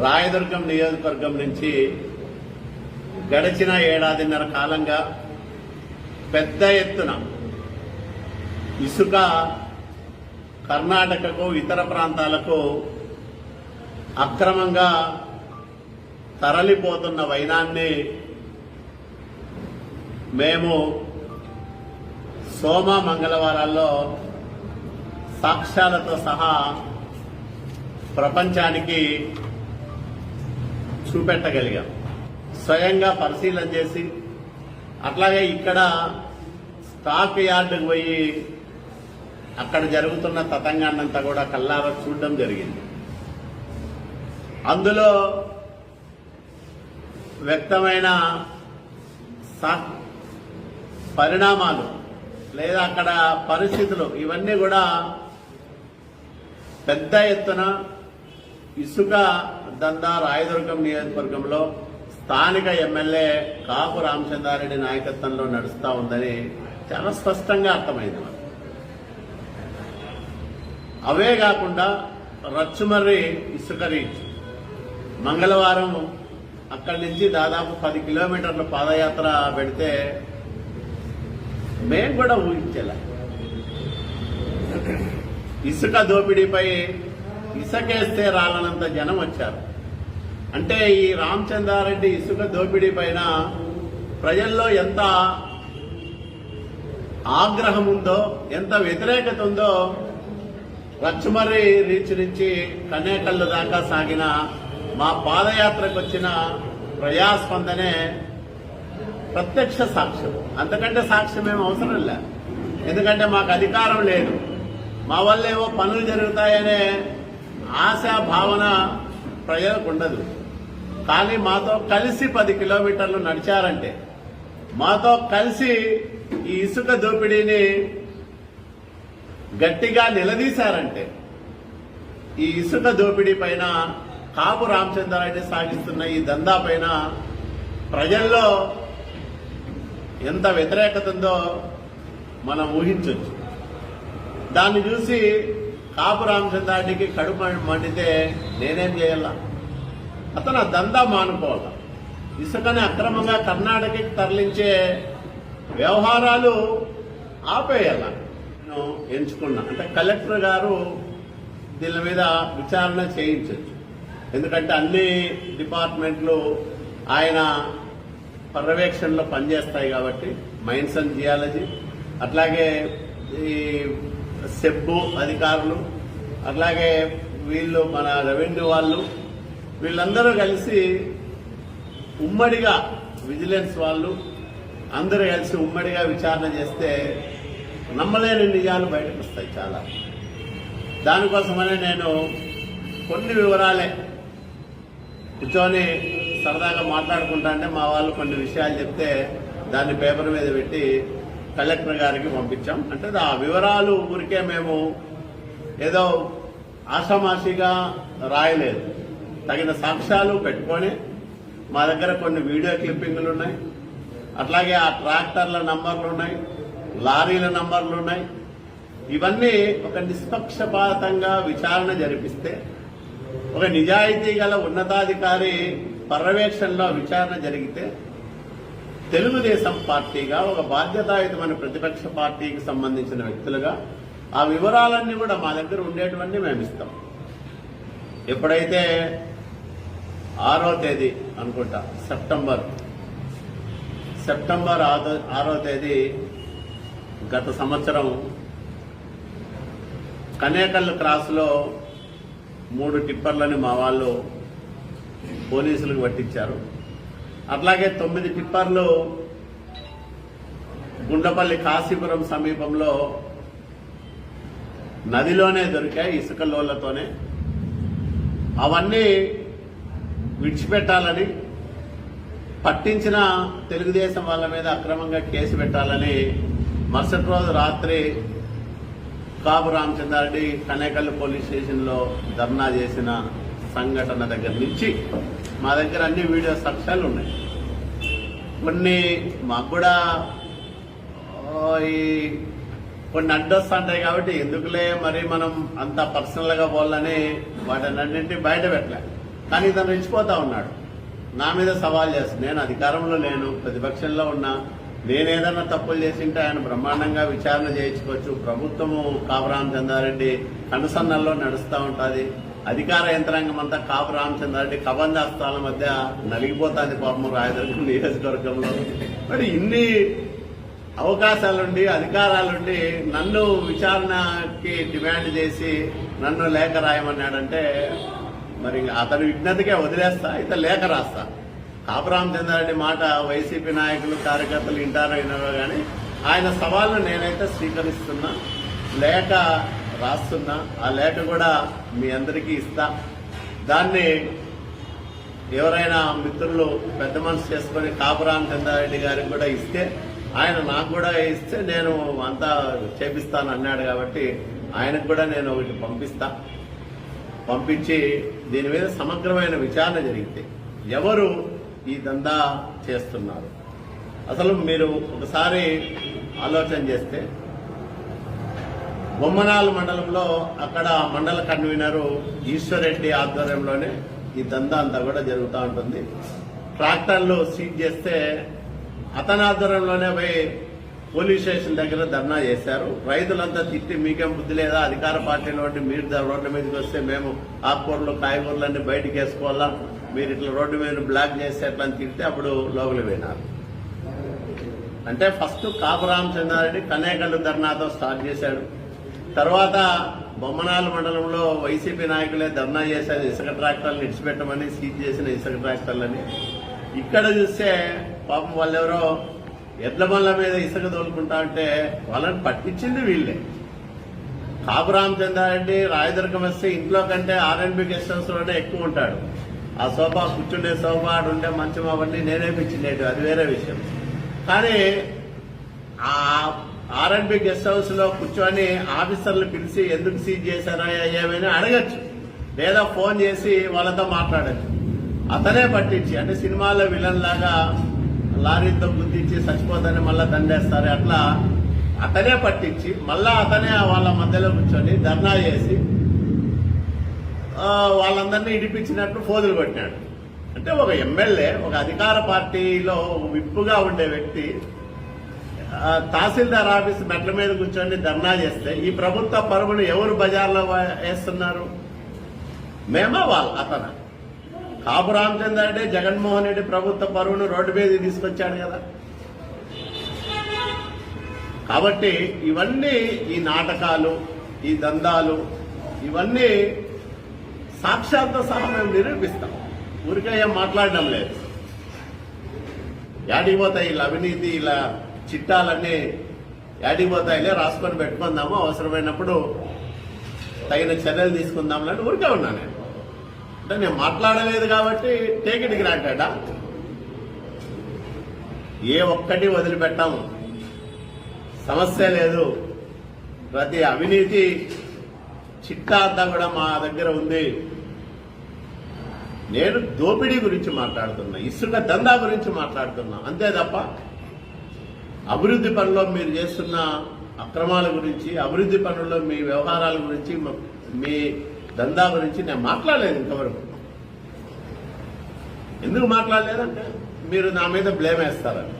రాయదుర్గం నియోజకవర్గం నుంచి గడిచిన ఏడాదిన్నర కాలంగా పెద్ద ఎత్తున ఇసుక కర్ణాటకకు ఇతర ప్రాంతాలకు అక్రమంగా తరలిపోతున్న వైనాన్ని మేము సోమ మంగళవారాల్లో సాక్ష్యాలతో సహా ప్రపంచానికి చూపెట్టగలిగాం. స్వయంగా పరిశీలన చేసి అట్లాగే ఇక్కడ స్టాక్ యార్డుకు పోయి అక్కడ జరుగుతున్న తతంగాన్నంతా కూడా కల్లారా చూడడం జరిగింది. అందులో వ్యక్తమైన పరిణామాలు లేదా అక్కడ పరిస్థితులు ఇవన్నీ కూడా పెద్ద ఎత్తున ఇసుక దందా రాయదుర్గం నియోజకవర్గంలో స్థానిక ఎమ్మెల్యే కాపు రామచంద్రారెడ్డి నాయకత్వంలో నడుస్తూ ఉందని చాలా స్పష్టంగా అర్థమైంది. అవే కాకుండా రచ్చుమర్రి ఇసుక రీచ్ మంగళవారం అక్కడి నుంచి దాదాపు 10 కిలోమీటర్ల పాదయాత్ర పెడితే మేము కూడా ఊహించలే. ఇసుక దోపిడీపై ఇసుకేస్తే రాలనంత జనం వచ్చారు. అంటే ఈ రామచంద్రారెడ్డి ఇసుక దోపిడీ పైన ప్రజల్లో ఎంత ఆగ్రహం ఉందో, ఎంత వ్యతిరేకత ఉందో రచ్చుమర్రి రీచ్ నుంచి కనేకల్లు దాకా సాగిన మా పాదయాత్రకు వచ్చిన ప్రజాస్పందనే ప్రత్యక్ష సాక్ష్యం. అంతకంటే సాక్ష్యం ఏం అవసరం లే. ఎందుకంటే మాకు అధికారం లేదు, మా వల్ల ఏవో పనులు జరుగుతాయనే ఆశా భావన ప్రజలకు ఉండదు. కానీ మాతో కలిసి 10 కిలోమీటర్లు నడిచారంటే, మాతో కలిసి ఈ ఇసుక దోపిడీని గట్టిగా నిలదీశారంటే, ఈ ఇసుక దోపిడీ పైన కాపు రామచంద్రారెడ్డి సాగిస్తున్న ఈ దందా పైన ప్రజల్లో ఎంత వ్యతిరేకత ఉందో మనం ఊహించవచ్చు. దాన్ని చూసి కాపు రామచంద్రారెడ్డికి కడుపు మండితే నేనేం చేయాల? అతను ఆ దందా మానుకోవాలి. ఇసుకని అక్రమంగా కర్ణాటకకి తరలించే వ్యవహారాలు ఆపేయాల. నేను ఎంచుకున్నా అంటే కలెక్టర్ గారు దీని మీద విచారణ చేయించవచ్చు. ఎందుకంటే అన్ని డిపార్ట్మెంట్లు ఆయన పర్యవేక్షణలో పనిచేస్తాయి కాబట్టి, మైన్స్ అండ్ జియాలజీ, అట్లాగే ఈ సెబ్బు అధికారులు, అట్లాగే వీళ్ళు మన రెవెన్యూ వాళ్ళు, వీళ్ళందరూ కలిసి ఉమ్మడిగా విజిలెన్స్ వాళ్ళు అందరూ కలిసి ఉమ్మడిగా విచారణ చేస్తే నమ్మలేని నిజాలు బయటకు వస్తాయి చాలా. దానికోసమనే నేను కొన్ని వివరాలే కూర్చొని సరదాగా మాట్లాడుకుంటా అంటే మా వాళ్ళు కొన్ని విషయాలు చెప్తే దాన్ని పేపర్ మీద పెట్టి కలెక్టర్ గారికి పంపించాం. అంటే ఆ వివరాలు ఊరికే మేము ఏదో ఆషామాషిగా రాయలేదు, తగిన సాక్ష్యాలు పెట్టుకొని మా దగ్గర కొన్ని వీడియో క్లిప్పింగ్లు ఉన్నాయి, అట్లాగే ఆ ట్రాక్టర్ల నంబర్లు ఉన్నాయి, లారీల నంబర్లు ఉన్నాయి. ఇవన్నీ ఒక నిష్పక్షపాతంగా విచారణ జరిపిస్తే, ఒక నిజాయితీ గల ఉన్నతాధికారి పర్యవేక్షణలో విచారణ జరిగితే, తెలుగుదేశం పార్టీగా ఒక బాధ్యతాయుతమైన ప్రతిపక్ష పార్టీకి సంబంధించిన వ్యక్తులుగా ఆ వివరాలన్నీ కూడా మా దగ్గర ఉండేటువంటి మేము ఇస్తాం. ఎప్పుడైతే 6వ తేదీ అనుకుంటా సెప్టెంబర్ 6వ తేదీ గత సంవత్సరం కనేకల్ క్రాస్లో 3 టిప్పర్లని మా వాళ్ళు పోలీసులకు పట్టించారు. అట్లాగే 9 టిప్పర్లు గుండపల్లి కాశీపురం సమీపంలో నదిలోనే దొరికాయి, ఇసుక లోళ్లతోనే. అవన్నీ విడిచిపెట్టాలని, పట్టించిన తెలుగుదేశం వాళ్ళ మీద అక్రమంగా కేసు పెట్టాలని మరుసటి రోజు రాత్రి కాపు రామచంద్రారెడ్డి కనేకల్ పోలీస్ స్టేషన్లో ధర్నా చేసిన సంఘటన దగ్గర నుంచి మా దగ్గర అన్ని వీడియో సాక్ష్యాలు ఉన్నాయి. కొన్ని మాకు కూడా కొన్ని అడ్డొస్తుంటాయి కాబట్టి ఎందుకులే మరి మనం అంత పర్సనల్గా పోవాలని వాటినన్నింటినీ బయట పెట్టలే. కానీ ఇతను రెచ్చిపోతా ఉన్నాడు, నా మీద సవాల్ చేస్తాను. నేను అధికారంలో లేను, ప్రతిపక్షంలో ఉన్నా. నేనేదన్నా తప్పులు చేసింటే ఆయన బ్రహ్మాండంగా విచారణ చేయించుకోవచ్చు. ప్రభుత్వము కాపు రామచంద్రారెడ్డి కనుసన్నల్లో నడుస్తూ ఉంటుంది. అధికార యంత్రాంగం అంతా కాపు రామచంద్రారెడ్డి కబంధాస్తాల మధ్య నలిగిపోతుంది పాపం రాయదుర్గం నియోజకవర్గంలో. మరి ఇన్ని అవకాశాలుండి అధికారాలుండి నన్ను విచారణకి డిమాండ్ చేసి నన్ను లేఖ రాయమన్నాడంటే మరి అతని విజ్ఞతకే వదిలేస్తా, అయితే లేఖ రాస్తా. కాపు రామచంద్రారెడ్డి మాట వైసీపీ నాయకులు కార్యకర్తలు వింటారో కానీ ఆయన సవాల్ను నేనైతే స్వీకరిస్తున్నా, లేఖ రాస్తున్నా. ఆ లేఖ కూడా మీ అందరికీ ఇస్తా. దాన్ని ఎవరైనా మిత్రులు పెద్ద మనసు చేసుకుని కాపు రామచంద్రారెడ్డి గారికి కూడా ఇస్తే, ఆయన నాకు కూడా ఇస్తే నేను అంతా చేపిస్తాను అన్నాడు కాబట్టి ఆయనకు కూడా నేను ఒకటి పంపించి దీని మీద సమగ్రమైన విచారణ జరిగితే ఎవరు ఈ దందా చేస్తున్నారు. అసలు మీరు ఒకసారి ఆలోచన చేస్తే బొమ్మనాల్ మండలంలో అక్కడ మండల కన్వీనరు ఈశ్వరెడ్డి ఆధ్వర్యంలోనే ఈ దందా అంతా కూడా జరుగుతూ ఉంటుంది. ట్రాక్టర్లు సీజ్ చేస్తే అతని ఆధ్వర్యంలోనే పోయి పోలీస్ స్టేషన్ దగ్గర ధర్నా చేశారు. రైతులంతా తిట్టి మీకేం బుద్ధి లేదా, అధికార పార్టీలో ఉండి మీరు రోడ్ల మీదకి వస్తే మేము ఆకుకూరలు కాయగూరలన్నీ బయటకు వేసుకోవాలా, మీరు ఇట్లా రోడ్డు మీద బ్లాక్ చేస్తే ఎట్లా అని తిడితే అప్పుడు లోపలికి పోయినారు. అంటే ఫస్ట్ కాపు రామచంద్రారెడ్డి కనేకల్లు ధర్నాతో స్టార్ట్ చేశాడు. తర్వాత బొమ్మనాల మండలంలో వైసీపీ నాయకులే ధర్నా చేశారు, ఇసుక ట్రాక్టర్లను ఇడిచిపెట్టమని, సీజ్ చేసిన ఇసుక ట్రాక్టర్లని. ఇక్కడ చూస్తే పాపం వాళ్ళెవరో ఎడ్ల బండ్ల మీద ఇసుక తోలుకుంటా అంటే వాళ్ళని పట్టించింది వీళ్ళే. కాపు రామచంద్రారెడ్డి రాయదుర్గం వస్తే ఇంట్లో కంటే ఆర్ఎన్బి గెస్ట్ హౌస్ లోనే ఎక్కువ ఉంటాడు. ఆ సోఫా, కూర్చుండే సోఫా, ఉండే మంచం అవన్నీ నేనే పిచ్చిండేది, అది వేరే విషయం. కానీ ఆ ఆర్ఎన్బి గెస్ట్ హౌస్ లో కూర్చొని ఆఫీసర్లు పిలిచి ఎందుకు సీజ్ చేశారా ఏమైనా అడగచ్చు, లేదా ఫోన్ చేసి వాళ్ళతో మాట్లాడచ్చు. అతనే పట్టించి, అంటే సినిమాలో విలన్ లాగా లారీతో గుద్దించి చచ్చిపోతానే మళ్ళా దండేస్తారు, అట్లా అతనే పట్టించి మళ్ళా అతనే వాళ్ళ మధ్యలో కూర్చొని ధర్నా చేసి వాళ్ళందరినీ ఇడిపించినట్టు ఫోజులు కొట్టినాడు. అంటే ఒక ఎమ్మెల్యే, ఒక అధికార పార్టీలో విప్పుగా ఉండే వ్యక్తి తహసీల్దార్ ఆఫీస్ మెట్ల మీద కూర్చొని ధర్నా చేస్తే ఈ ప్రభుత్వ పరువును ఎవరు బజార్లో వేస్తున్నారు? మేమా అతను కాపు రామచంద్రారెడ్డి జగన్మోహన్ రెడ్డి ప్రభుత్వ పరువును రోడ్డు మీద తీసుకొచ్చాడు కదా. కాబట్టి ఇవన్నీ ఈ నాటకాలు, ఈ దందాలు, ఇవన్నీ సాక్ష్యాలతో సహా మేము నిరూపిస్తాం. ఊరికే ఏం మాట్లాడడం లేదు. యాడిపోతాయి ఇలా అవినీతి, ఇలా చిట్టాలన్నీ యాడిపోతాయిలే, రాసుకొని పెట్టుకుందాము, అవసరమైనప్పుడు తగిన చర్యలు తీసుకుందాంలని ఊరికే ఉన్నా నేను. అంటే నేను మాట్లాడలేదు కాబట్టి టేక్ ఇట్ గ్రాంటెడ్. ఏ ఒక్కటి వదిలిపెట్టాము, సమస్య లేదు. ప్రతి అవినీతి చిట్టా అంతా కూడా మా దగ్గర ఉంది. నేను దోపిడీ గురించి మాట్లాడుతున్నా, ఇసుక దందా గురించి మాట్లాడుతున్నా, అంతే తప్ప అభివృద్ధి పనుల్లో మీరు చేస్తున్న అక్రమాల గురించి, అభివృద్ధి పనుల్లో మీ వ్యవహారాల గురించి, మీ దందా గురించి నేను మాట్లాడలేదు ఇంతవరకు. ఎందుకు మాట్లాడలేదంటే మీరు నా మీద బ్లేమ్ వేస్తారని,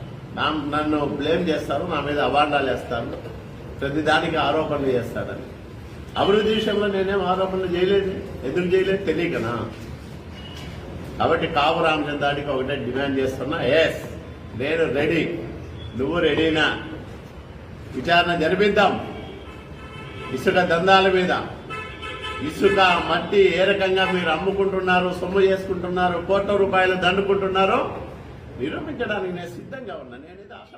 నన్ను బ్లేమ్ చేస్తారు, నా మీద అవార్డాలు వేస్తారు, ప్రతిదానికి ఆరోపణలు చేస్తారని. అభివృద్ధి విషయంలో నేనేం ఆరోపణలు చేయలేదు. ఎందుకు చేయలేదు? తెలియకనా? కాబట్టి కాపు రామచంద్రారెడ్డికి ఒకటే డిమాండ్ చేస్తున్నా, ఎస్ నేను రెడీ, నువ్వు రెడీనా? విచారణ జరిపిద్దాం ఇసుక దందాల మీద. ఇసుక, మట్టి ఏ రకంగా మీరు అమ్ముకుంటున్నారు, సొమ్ము చేసుకుంటున్నారు, కోట్ల రూపాయలు దండుకుంటున్నారో నిరూపించడానికి నేను సిద్ధంగా ఉన్నా. నేనైతే ఆశ